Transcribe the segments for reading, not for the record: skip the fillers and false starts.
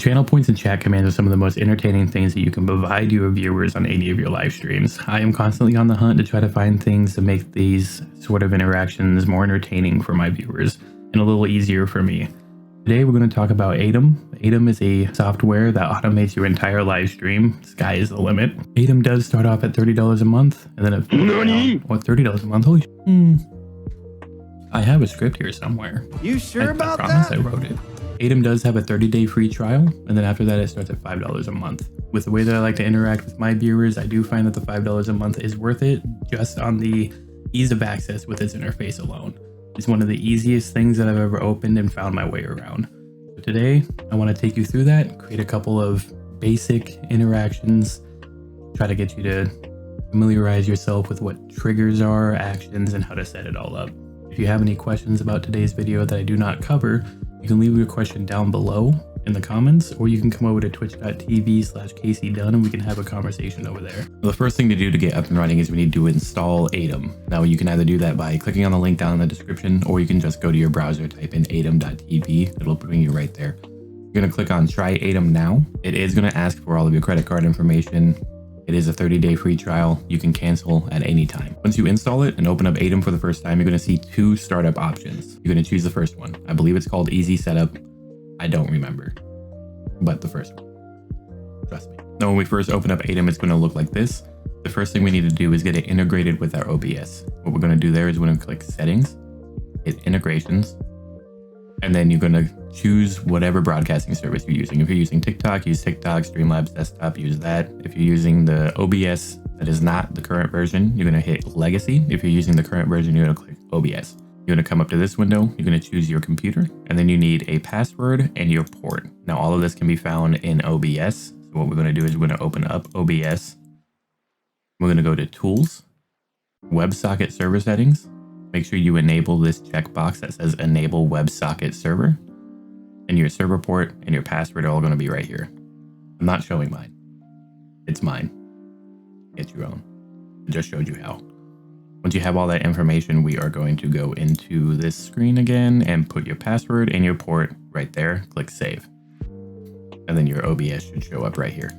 channel points and chat commands are some of the most entertaining things that you can provide your viewers on any of your live streams. I am constantly on the hunt to try to find things to make these sort of interactions more entertaining for my viewers and a little easier for me. Today we're going to talk about Aitum. Aitum is a software that automates your entire live stream. Sky is the limit. Aitum does start off at $30 a month, and then $30 a month? Holy I have a script here somewhere. You sure about that? I promise I wrote it. Aitum does have a 30-day free trial, and then after that it starts at $5 a month. With the way that I like to interact with my viewers, I do find that the $5 a month is worth it just on the ease of access with its interface alone. It's one of the easiest things that I've ever opened and found my way around. So today, I want to take you through that, create a couple of basic interactions, try to get you to familiarize yourself with what triggers are, actions, and how to set it all up. If you have any questions about today's video that I do not cover, you can leave your question down below in the comments, or you can come over to twitch.tv/KCDunn and we can have a conversation over there. The first thing to do to get up and running is we need to install Aitum. Now you can either do that by clicking on the link down in the description, or you can just go to your browser, type in aitum.tv. It'll bring you right there. You're going to click on try Aitum now. It is going to ask for all of your credit card information. It is a 30-day free trial. You can cancel at any time. Once you install it and open up Aitum for the first time, you're going to see two startup options. You're going to choose the first one. I believe it's called Easy Setup. I don't remember, but the first one. Trust me. Now, when we first open up Aitum, it's going to look like this. The first thing we need to do is get it integrated with our OBS. What we're going to do there is we're going to click Settings, hit Integrations, and then you're going to choose whatever broadcasting service you're using. If you're using TikTok, use TikTok. Streamlabs Desktop, use that. If you're using the OBS that is not the current version, you're going to hit Legacy. If you're using the current version, you're going to click OBS. You're going to come up to this window. You're going to choose your computer, and then you need a password and your port. Now, all of this can be found in OBS. So what we're going to do is we're going to open up OBS. We're going to go to Tools, WebSocket Server Settings. Make sure you enable this checkbox that says Enable WebSocket Server. And your server port and your password are all going to be right here. I'm not showing mine. It's mine. Get your own. I just showed you how. Once you have all that information, we are going to go into this screen again and put your password and your port right there. Click Save. And then your OBS should show up right here.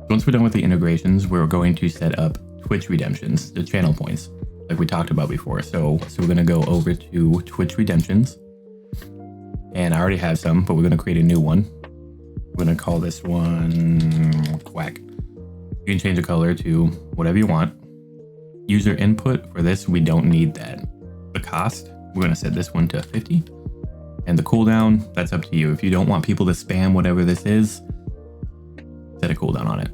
Once we're done with the integrations, we're going to set up Twitch redemptions, the channel points, like we talked about before. So we're going to go over to Twitch redemptions. And I already have some, but we're going to create a new one. We're going to call this one Quack. You can change the color to whatever you want. User input for this, we don't need that. The cost, we're going to set this one to 50. And the cooldown, that's up to you. If you don't want people to spam whatever this is, set a cooldown on it.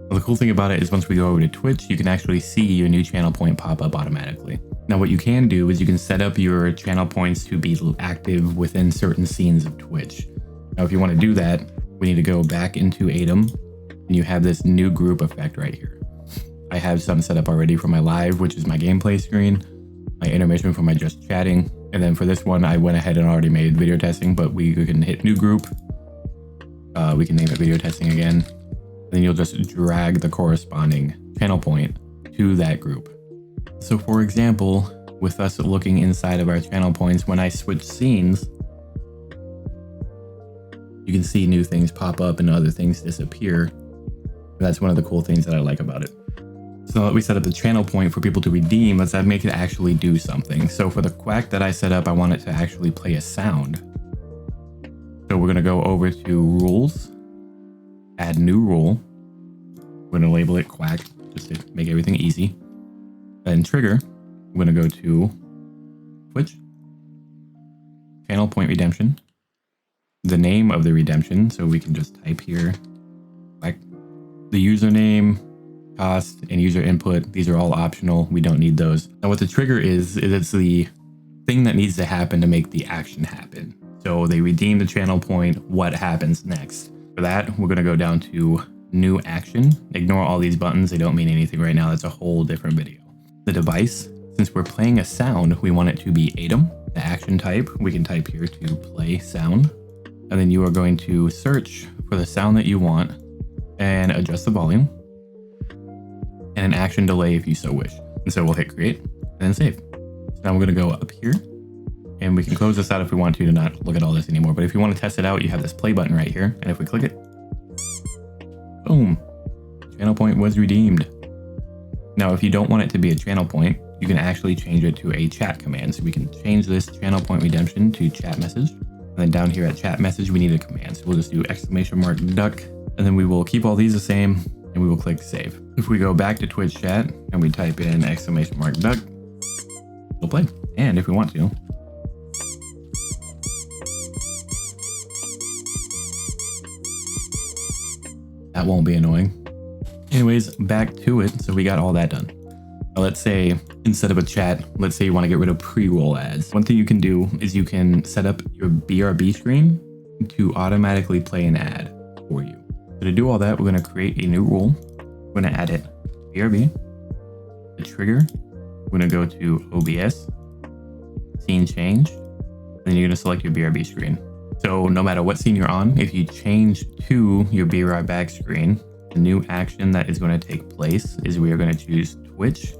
Well, the cool thing about it is once we go over to Twitch, you can actually see your new channel point pop up automatically. Now, what you can do is you can set up your channel points to be active within certain scenes of Twitch. Now, if you want to do that, we need to go back into Aitum, and you have this new group effect right here. I have some set up already for my live, which is my gameplay screen, my intermission for my just chatting. And then for this one, I went ahead and already made video testing, but we can hit new group. We can name it video testing again. Then you'll just drag the corresponding channel point to that group. So for example, with us looking inside of our channel points, when I switch scenes, you can see new things pop up and other things disappear. And that's one of the cool things that I like about it. So now that we set up the channel point for people to redeem, let's make it actually do something. So for the Quack that I set up, I want it to actually play a sound. So we're going to go over to Rules, add new rule. We're going to label it Quack just to make everything easy. Then trigger, we're going to go to Twitch, channel point redemption, the name of the redemption. So we can just type here, Quack, the username, cost, and user input. These are all optional. We don't need those. Now what the trigger is it's the thing that needs to happen to make the action happen. So they redeem the channel point. What happens next? For that, we're going to go down to new action. Ignore all these buttons. They don't mean anything right now. That's a whole different video. The device, since we're playing a sound, we want it to be Aitum. The action type, we can type here to play sound. And then you are going to search for the sound that you want and adjust the volume. And an action delay if you so wish. And so we'll hit create and then save. So now we're going to go up here and we can close this out if we want to not look at all this anymore. But if you want to test it out, you have this play button right here. And if we click it, Boom. Channel point was redeemed. Now, if you don't want it to be a channel point, you can actually change it to a chat command. So we can change this channel point redemption to chat message. And then down here at chat message, we need a command. So we'll just do !duck, and then we will keep all these the same and we will click save. If we go back to Twitch chat and we type in !duck, it'll play. And if we want to, that won't be annoying. Anyways, back to it. So we got all that done. Now let's say instead of a chat, let's say you want to get rid of pre-roll ads. One thing you can do is you can set up your BRB screen to automatically play an ad for you. So to do all that, we're going to create a new rule. We're going to add it BRB, the trigger. We're going to go to OBS, scene change, and then you're going to select your BRB screen. So no matter what scene you're on, if you change to your BRB back screen, the new action that is going to take place is we are going to choose Twitch,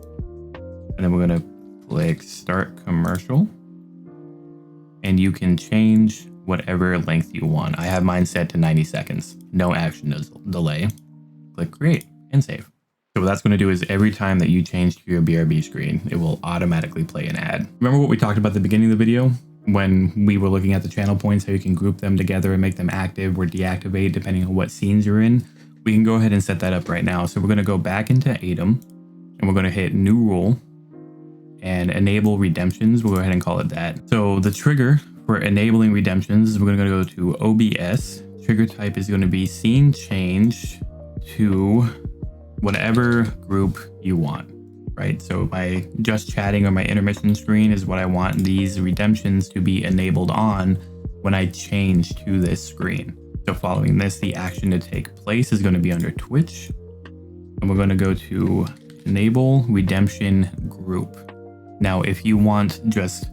and then we're going to click start commercial, and you can change whatever length you want. I have mine set to 90 seconds, no action delay. Click create and save. So what that's going to do is every time that you change to your BRB screen, it will automatically play an ad. Remember what we talked about at the beginning of the video when we were looking at the channel points, how you can group them together and make them active or deactivate depending on what scenes you're in? We can go ahead and set that up right now. So we're going to go back into Aitum and we're going to hit new rule and enable redemptions. We'll go ahead and call it that. So the trigger for enabling redemptions, we're going to go to OBS. Trigger type is going to be scene change to whatever group you want, right? So my just chatting or my intermission screen is what I want these redemptions to be enabled on when I change to this screen. So following this, the action to take place is going to be under Twitch. And we're going to go to enable redemption group. Now, if you want just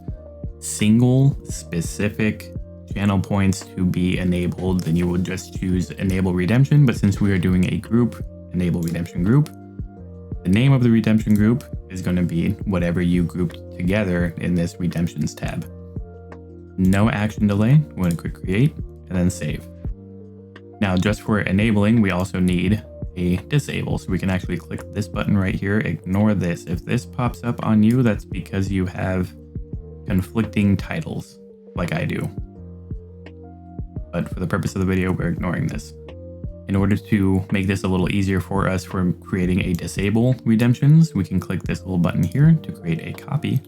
single specific channel points to be enabled, then you will just choose enable redemption. But since we are doing a group, enable redemption group, the name of the redemption group is going to be whatever you grouped together in this redemptions tab. No action delay. We're going to click create and then save. Now, just for enabling, we also need a disable. So we can actually click this button right here, ignore this. If this pops up on you, that's because you have conflicting titles like I do. But for the purpose of the video, we're ignoring this. In order to make this a little easier for us for creating a disable redemptions, we can click this little button here to create a copy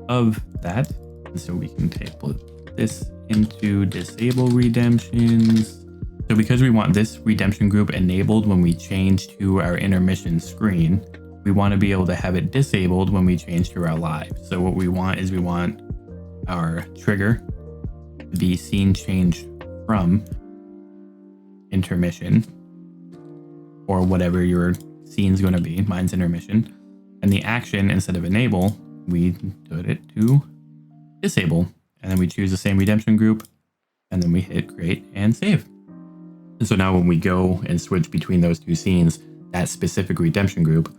of that. And so we can put this into disable redemptions. So because we want this redemption group enabled when we change to our intermission screen, we want to be able to have it disabled when we change to our live. So what we want is we want our trigger to be scene change from intermission or whatever your scene's going to be. Mine's intermission. And the action, instead of enable, we put it to disable. And then we choose the same redemption group and then we hit create and save. And so now when we go and switch between those two scenes, that specific redemption group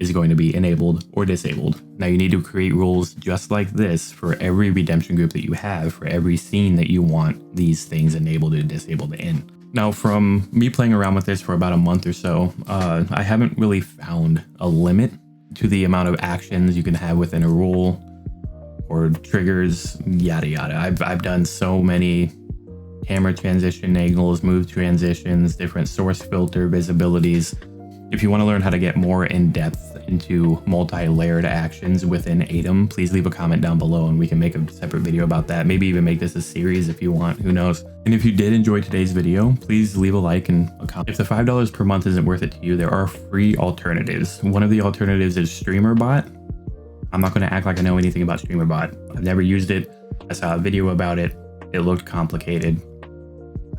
is going to be enabled or disabled. Now you need to create rules just like this for every redemption group that you have, for every scene that you want these things enabled or disabled in. Now from me playing around with this for about a month or so, I haven't really found a limit to the amount of actions you can have within a rule or triggers, yada yada. I've done so many camera transition angles, move transitions, different source filter visibilities. If you want to learn how to get more in depth into multi-layered actions within Aitum, please leave a comment down below and we can make a separate video about that. Maybe even make this a series if you want, who knows. And if you did enjoy today's video, please leave a like and a comment. If the $5 per month isn't worth it to you, there are free alternatives. One of the alternatives is StreamerBot. I'm not going to act like I know anything about StreamerBot. I've never used it. I saw a video about it. It looked complicated.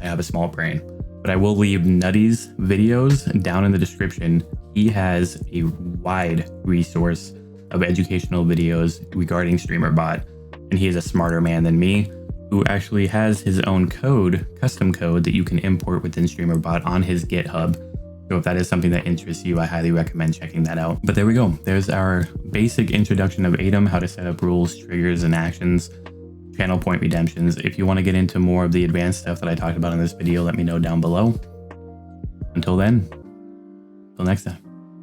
I have a small brain, but I will leave Nutty's videos down in the description. He has a wide resource of educational videos regarding StreamerBot, and he is a smarter man than me, who actually has his own code, custom code that you can import within StreamerBot on his GitHub. So if that is something that interests you, I highly recommend checking that out. But there we go. There's our basic introduction of Aitum, how to set up rules, triggers, and actions, channel point redemptions. If you want to get into more of the advanced stuff that I talked about in this video, let me know down below. Until then, till next time.